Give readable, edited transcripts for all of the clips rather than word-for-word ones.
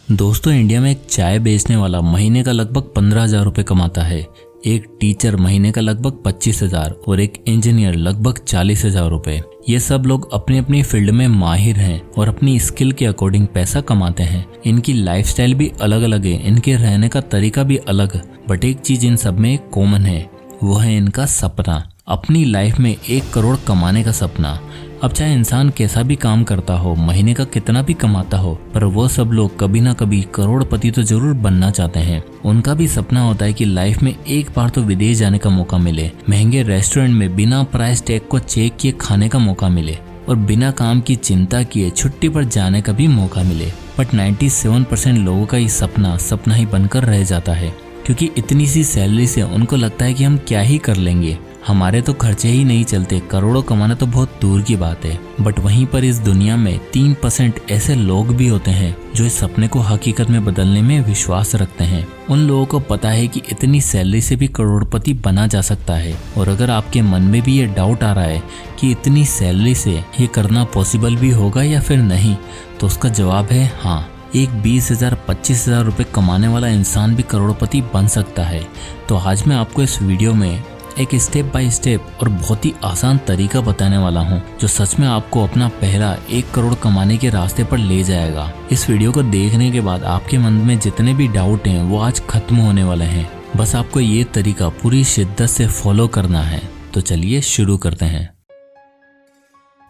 दोस्तों, इंडिया में एक चाय बेचने वाला महीने का लगभग 15,000 रुपये कमाता है, एक टीचर महीने का लगभग 25,000 और एक इंजीनियर लगभग 40,000 रुपये। ये सब लोग अपनी अपनी फील्ड में माहिर हैं और अपनी स्किल के अकॉर्डिंग पैसा कमाते हैं। इनकी लाइफस्टाइल भी अलग अलग है, इनके रहने का तरीका भी अलग, बट एक चीज इन सब में कॉमन है, वो है इनका सपना, अपनी लाइफ में 1 करोड़ कमाने का सपना। अब चाहे इंसान कैसा भी काम करता हो, महीने का कितना भी कमाता हो, पर वो सब लोग कभी ना कभी करोड़पति तो जरूर बनना चाहते हैं। उनका भी सपना होता है कि लाइफ में एक बार तो विदेश जाने का मौका मिले, महंगे रेस्टोरेंट में बिना प्राइस टैग को चेक किए खाने का मौका मिले और बिना काम की चिंता किए छुट्टी पर जाने का भी मौका मिले। बट 97% लोगों का ये सपना ही बनकर रह जाता है, क्योंकि इतनी सी सैलरी से उनको लगता है कि हम क्या ही कर लेंगे, हमारे तो खर्चे ही नहीं चलते, करोड़ों कमाना तो बहुत दूर की बात है। बट वहीं पर इस दुनिया में 3% ऐसे लोग भी होते हैं जो इस सपने को हकीकत में बदलने में विश्वास रखते हैं। उन लोगों को पता है कि इतनी सैलरी से भी करोड़पति बना जा सकता है। और अगर आपके मन में भी ये डाउट आ रहा है कि इतनी सैलरी से ये करना पॉसिबल भी होगा या फिर नहीं, तो उसका जवाब है हाँ। एक 20,000 25,000 रुपये कमाने वाला इंसान भी करोड़पति बन सकता है। तो आज मैं आपको इस वीडियो में एक स्टेप बाय स्टेप और बहुत ही आसान तरीका बताने वाला हूँ, जो सच में आपको अपना पहला 1 करोड़ कमाने के रास्ते पर ले जाएगा। इस वीडियो को देखने के बाद आपके मन में जितने भी डाउट हैं वो आज खत्म होने वाले हैं। बस आपको ये तरीका पूरी शिद्दत से फॉलो करना है। तो चलिए शुरू करते हैं।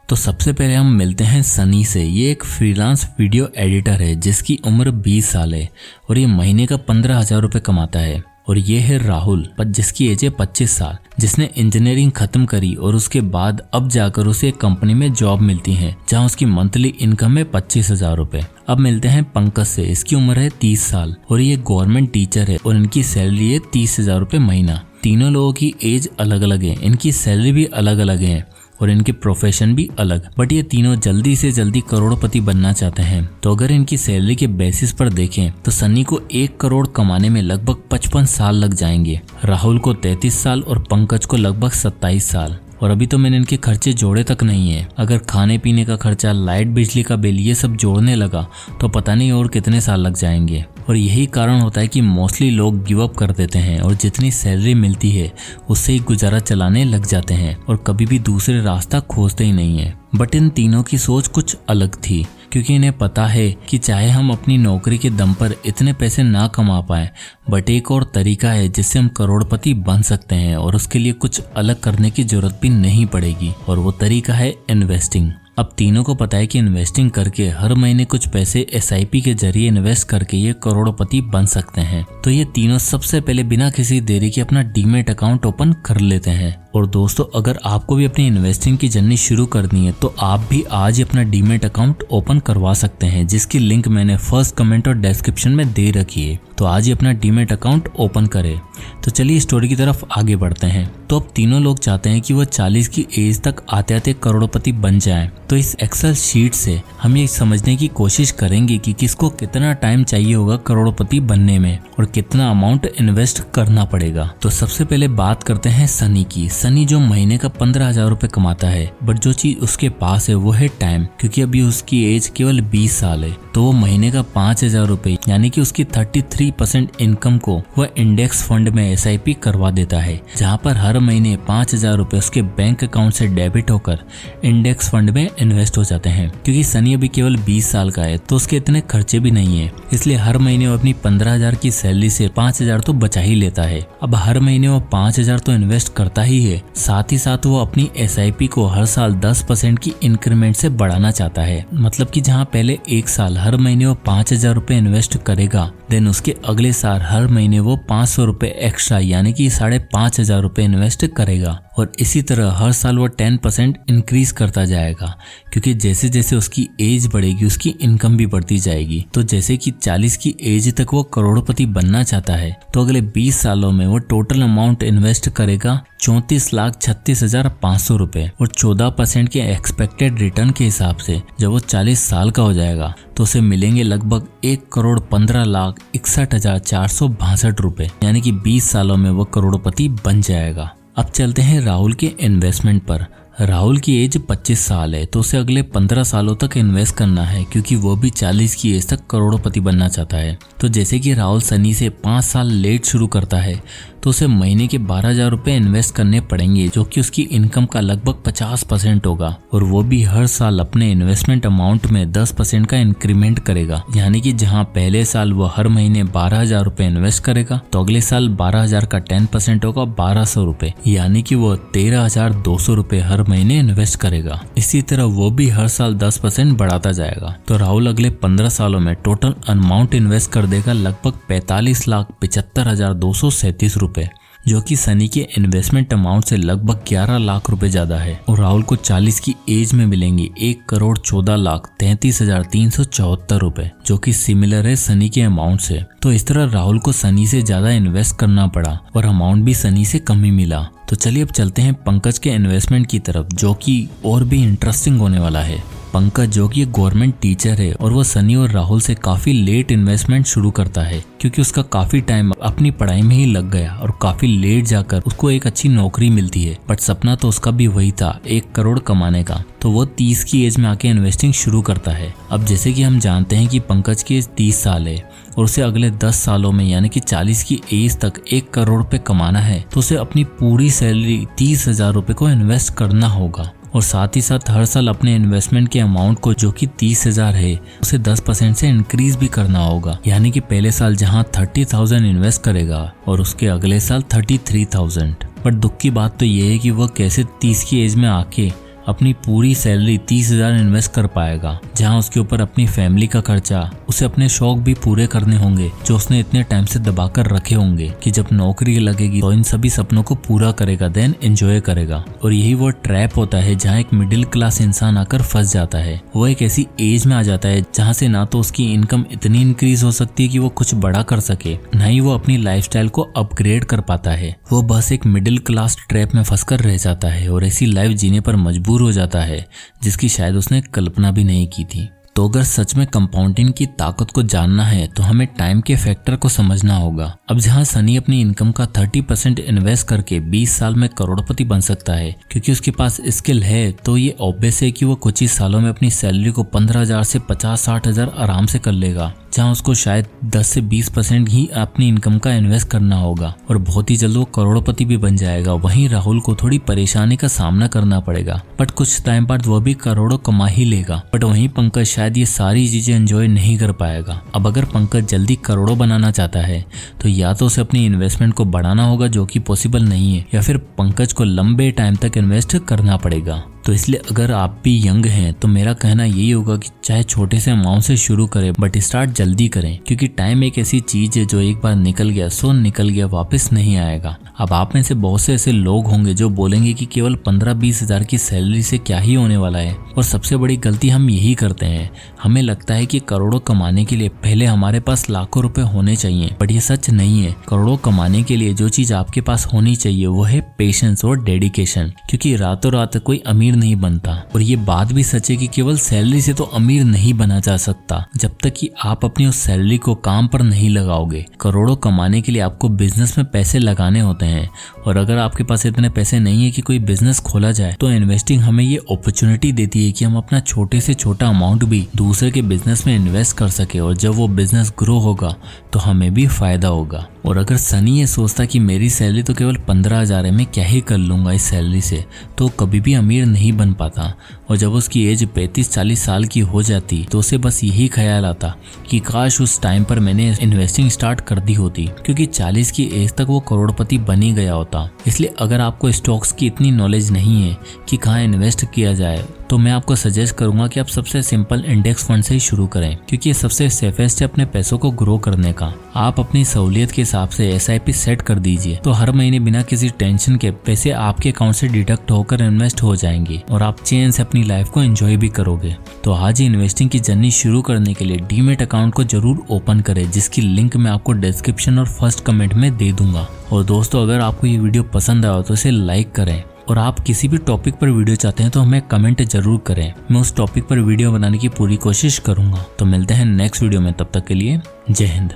तो सबसे पहले हम मिलते हैं सनी से। ये एक फ्रीलांस वीडियो एडिटर है जिसकी उम्र 20 साल है और ये महीने का 15,000 रुपये कमाता है। और ये है राहुल, जिसकी एज है 25 साल, जिसने इंजीनियरिंग खत्म करी और उसके बाद अब जाकर उसे एक कंपनी में जॉब मिलती है जहां उसकी मंथली इनकम है 25,000 रुपये। अब मिलते हैं पंकज से। इसकी उम्र है 30 साल और ये गवर्नमेंट टीचर है और इनकी सैलरी है 30,000 रुपये महीना। तीनों लोगों की एज अलग अलग है, इनकी सैलरी भी अलग अलग है और इनके प्रोफेशन भी अलग, बट ये तीनों जल्दी से जल्दी करोड़पति बनना चाहते हैं। तो अगर इनकी सैलरी के बेसिस पर देखें तो सनी को 1 करोड़ कमाने में लगभग 55 साल लग जाएंगे, राहुल को 33 साल और पंकज को लगभग 27 साल। और अभी तो मैंने इनके खर्चे जोड़े तक नहीं है। अगर खाने पीने का खर्चा, लाइट बिजली का बिल, ये सब जोड़ने लगा तो पता नहीं और कितने साल लग जाएंगे। और यही कारण होता है कि मोस्टली लोग गिव अप कर देते हैं और जितनी सैलरी मिलती है उससे ही गुजारा चलाने लग जाते हैं और कभी भी दूसरे रास्ता खोजते ही नहीं है। बट इन तीनों की सोच कुछ अलग थी, क्योंकि इन्हें पता है कि चाहे हम अपनी नौकरी के दम पर इतने पैसे ना कमा पाए, बट एक और तरीका है जिससे हम करोड़पति बन सकते हैं और उसके लिए कुछ अलग करने की जरूरत भी नहीं पड़ेगी, और वो तरीका है इन्वेस्टिंग। अब तीनों को पता है कि इन्वेस्टिंग करके हर महीने कुछ पैसे SIP के जरिए इन्वेस्ट करके ये करोड़पति बन सकते हैं। तो ये तीनों सबसे पहले बिना किसी देरी के अपना डीमेट अकाउंट ओपन कर लेते हैं। और दोस्तों, अगर आपको भी अपनी इन्वेस्टिंग की जर्नी शुरू करनी है तो आप भी आज ही अपना डीमेट अकाउंट ओपन करवा सकते हैं, जिसकी लिंक मैंने फर्स्ट कमेंट और डिस्क्रिप्शन में दे रखी है। तो आज ही अपना डीमेट अकाउंट ओपन करें। तो चलिए स्टोरी की तरफ आगे बढ़ते हैं। तो अब तीनों लोग चाहते हैं कि वो 40 की एज तक आते आते करोड़पति बन जाएं। तो इस एक्सेल शीट से हम ये समझने की कोशिश करेंगे कि किसको कितना टाइम चाहिए होगा करोड़पति बनने में और कितना अमाउंट इन्वेस्ट करना पड़ेगा। तो सबसे पहले बात करते हैं सनी की। सनी जो महीने का 15,000 रुपये कमाता है, बट जो चीज उसके पास है वो है टाइम, क्योंकि अभी उसकी एज केवल 20 साल है। तो वो महीने का 5,000 रुपये यानी कि उसकी 33% इनकम को वह इंडेक्स फंड में SIP करवा देता है, जहाँ पर हर महीने 5,000 रुपये उसके बैंक अकाउंट से डेबिट होकर इंडेक्स फंड में इन्वेस्ट हो जाते हैं। क्योंकि सनी अभी केवल 20 साल का है तो उसके इतने खर्चे भी नहीं है, इसलिए हर महीने वो अपनी 15,000 की सैलरी से 5,000 तो बचा ही लेता है। अब हर महीने वो 5,000 तो इन्वेस्ट करता ही है, साथ ही साथ वो अपनी SIP को हर साल 10% की इंक्रीमेंट से बढ़ाना चाहता है। मतलब कि जहाँ पहले 1 साल हर महीने वो 5,000 रुपये इन्वेस्ट करेगा, देन उसके अगले साल हर महीने वो 500 रुपये एक्स्ट्रा यानी कि 5,500 रुपये इन्वेस्ट करेगा। और इसी तरह हर साल वो 10% इंक्रीज करता जाएगा, क्योंकि जैसे जैसे उसकी एज बढ़ेगी उसकी इनकम भी बढ़ती जाएगी। तो जैसे कि 40 की एज तक वो करोड़पति बनना चाहता है, तो अगले 20 सालों में वो टोटल अमाउंट इन्वेस्ट करेगा 34,36,500 रुपये और 14% के एक्सपेक्टेड रिटर्न के हिसाब से जब वो 40 साल का हो जाएगा तो उसे मिलेंगे लगभग 1,15,61,462 रुपये, यानी कि 20 सालों में वो करोड़पति बन जाएगा। अब चलते हैं राहुल के इन्वेस्टमेंट पर। राहुल की एज 25 साल है, तो उसे अगले 15 सालों तक इन्वेस्ट करना है, क्योंकि वो भी 40 की एज तक करोड़पति बनना चाहता है। तो जैसे कि राहुल सनी से 5 साल लेट शुरू करता है, तो उसे महीने के 12,000 रुपए इन्वेस्ट करने पड़ेंगे, जो कि उसकी इनकम का लगभग 50% होगा। और वो भी हर साल अपने इन्वेस्टमेंट अमाउंट में 10% का इंक्रीमेंट करेगा। यानी कि जहां पहले साल वो हर महीने 12,000 रुपए इन्वेस्ट करेगा, तो अगले साल 12,000 का 10% होगा 1,200 रुपए, यानी कि वो 13,200 रुपए हर महीने इन्वेस्ट करेगा। इसी तरह वो भी हर साल 10% बढ़ाता जाएगा। तो राहुल अगले 15 सालों में टोटल अमाउंट इन्वेस्ट कर देगा लगभग 45,75,237 रुपए, जो कि सनी के इन्वेस्टमेंट अमाउंट से लगभग 11 लाख रुपए ज्यादा है। और राहुल को 40 की एज में मिलेंगे 1,14,33,374 रुपए, जो कि सिमिलर है सनी के अमाउंट से। तो इस तरह राहुल को सनी से ज्यादा इन्वेस्ट करना पड़ा और अमाउंट भी सनी से कम ही मिला। तो चलिए अब चलते हैं पंकज के इन्वेस्टमेंट की तरफ, जो कि और भी इंटरेस्टिंग होने वाला है। पंकज जो कि एक गवर्नमेंट टीचर है और वो सनी और राहुल से काफी लेट इन्वेस्टमेंट शुरू करता है, क्योंकि उसका काफी टाइम अपनी पढ़ाई में ही लग गया और काफी लेट जाकर उसको एक अच्छी नौकरी मिलती है। बट सपना तो उसका भी वही था, 1 करोड़ कमाने का। तो वो 30 की एज में आके इन्वेस्टिंग शुरू करता है। अब जैसे कि हम जानते हैं कि पंकज की एज 30 साल है और उसे अगले 10 सालों में यानी कि 40 की एज तक 1 करोड़ रुपए कमाना है, तो उसे अपनी पूरी सैलरी 30,000 रुपए को इन्वेस्ट करना होगा। और साथ ही साथ हर साल अपने इन्वेस्टमेंट के अमाउंट को, जो कि 30,000 है, उसे 10% से इंक्रीज भी करना होगा। यानी कि पहले साल जहां 30,000 इन्वेस्ट करेगा और उसके अगले साल 33,000। बट दुख की बात तो ये है कि वह कैसे 30 की एज में आके अपनी पूरी सैलरी 30,000 इन्वेस्ट कर पाएगा, जहां उसके ऊपर अपनी फैमिली का खर्चा, उसे अपने शौक भी पूरे करने होंगे जो उसने इतने टाइम से दबाकर रखे होंगे कि जब नौकरी लगेगी तो इन सभी सपनों को पूरा करेगा, देन एंजॉय करेगा। और यही वो ट्रैप होता है जहां एक मिडिल क्लास इंसान आकर फंस जाता है। वो एक ऐसी एज में आ जाता है जहां से ना तो उसकी इनकम इतनी इंक्रीज हो सकती है कि वो कुछ बड़ा कर सके, ना ही वो अपनी लाइफस्टाइल को अपग्रेड कर पाता है। वो बस एक मिडिल क्लास ट्रैप में फंसकर रह जाता है और ऐसी लाइफ जीने पर मजबूर हो जाता है जिसकी शायद उसने कल्पना भी नहीं की थी। तो अगर सच में कंपाउंडिंग की ताकत को जानना है तो हमें टाइम के फैक्टर को समझना होगा। अब जहां सनी अपनी इनकम का 30% इन्वेस्ट करके 20 साल में करोड़पति बन सकता है क्योंकि उसके पास स्किल है, तो ये ऑब्वियस है कि वो कुछ ही सालों में अपनी सैलरी को 15,000 से 50-60,000 आराम से कर लेगा, जहां उसको शायद 10 से 20% ही अपनी इनकम का इन्वेस्ट करना होगा और बहुत ही जल्द वो करोड़पति भी बन जाएगा। वहीं राहुल को थोड़ी परेशानी का सामना करना पड़ेगा, बट कुछ टाइम बाद वो भी करोड़ों कमा ही लेगा। बट वहीं पंकज शायद ये सारी चीजें एंजॉय नहीं कर पाएगा। अब अगर पंकज जल्दी करोड़ों बनाना चाहता है तो या तो उसे अपनी इन्वेस्टमेंट को बढ़ाना होगा, जो कि पॉसिबल नहीं है, या फिर पंकज को लंबे टाइम तक इन्वेस्ट करना पड़ेगा। तो इसलिए अगर आप भी यंग हैं तो मेरा कहना यही होगा कि चाहे छोटे से अमाउंट से शुरू करें, बट स्टार्ट जल्दी करें, क्योंकि टाइम एक ऐसी चीज है जो एक बार निकल गया सो निकल गया, वापस नहीं आएगा। अब आप में से बहुत से ऐसे लोग होंगे जो बोलेंगे कि केवल 15-20 हजार की सैलरी से क्या ही होने वाला है, और सबसे बड़ी गलती हम यही करते हैं। हमें लगता है कि करोड़ों कमाने के लिए पहले हमारे पास लाखों रुपए होने चाहिए, बट ये सच नहीं है। करोड़ों कमाने के लिए जो चीज आपके पास होनी चाहिए वो है पेशेंस और डेडिकेशन, क्योंकि रातों रात कोई अमीर नहीं बनता। और ये बात भी सच है कि केवल सैलरी से तो अमीर नहीं बना जा सकता जब तक कि आप अपनी उस सैलरी को काम पर नहीं लगाओगे। करोड़ों कमाने के लिए आपको बिजनेस में पैसे लगाने होते हैं, और अगर आपके पास इतने पैसे नहीं है कि कोई बिजनेस खोला जाए, तो इन्वेस्टिंग हमें ये अपॉर्चुनिटी देती है कि हम अपना छोटे से छोटा अमाउंट भी दूसरे के बिजनेस में इन्वेस्ट कर सके, और जब वो बिजनेस ग्रो होगा तो हमें भी फायदा होगा। और अगर सनी ये सोचता कि मेरी सैलरी तो केवल 15,000 है, मैं क्या ही कर लूंगा इस सैलरी से, तो कभी भी अमीर नहीं बन पाता। और जब उसकी एज 35-40 साल की हो जाती तो उसे बस यही ख्याल आता कि काश उस टाइम पर मैंने इन्वेस्टिंग स्टार्ट कर दी होती, क्योंकि 40 की एज तक वो करोड़पति बन ही गया होता। इसलिए अगर आपको स्टॉक्स की इतनी नॉलेज नहीं है कि कहाँ इन्वेस्ट किया जाए, तो मैं आपको सजेस्ट करूंगा कि आप सबसे सिंपल इंडेक्स फंड से ही शुरू करें, क्योंकि ये सबसे सेफेस्ट है अपने पैसों को ग्रो करने का। आप अपनी सहूलियत के हिसाब से SIP सेट कर दीजिए, तो हर महीने बिना किसी टेंशन के पैसे आपके अकाउंट से डिडक्ट होकर इन्वेस्ट हो जाएंगे और आप चैन से अपनी लाइफ को एंजॉय भी करोगे। तो आज ही इन्वेस्टिंग की जर्नी शुरू करने के लिए डीमेट अकाउंट को जरूर ओपन करें, जिसकी लिंक मैं आपको डिस्क्रिप्शन और फर्स्ट कमेंट में दे दूंगा। और दोस्तों, अगर आपको ये वीडियो पसंद आया तो इसे लाइक करें, और आप किसी भी टॉपिक पर वीडियो चाहते हैं तो हमें कमेंट जरूर करें। मैं उस टॉपिक पर वीडियो बनाने की पूरी कोशिश करूंगा। तो मिलते हैं नेक्स्ट वीडियो में, तब तक के लिए जय हिंद।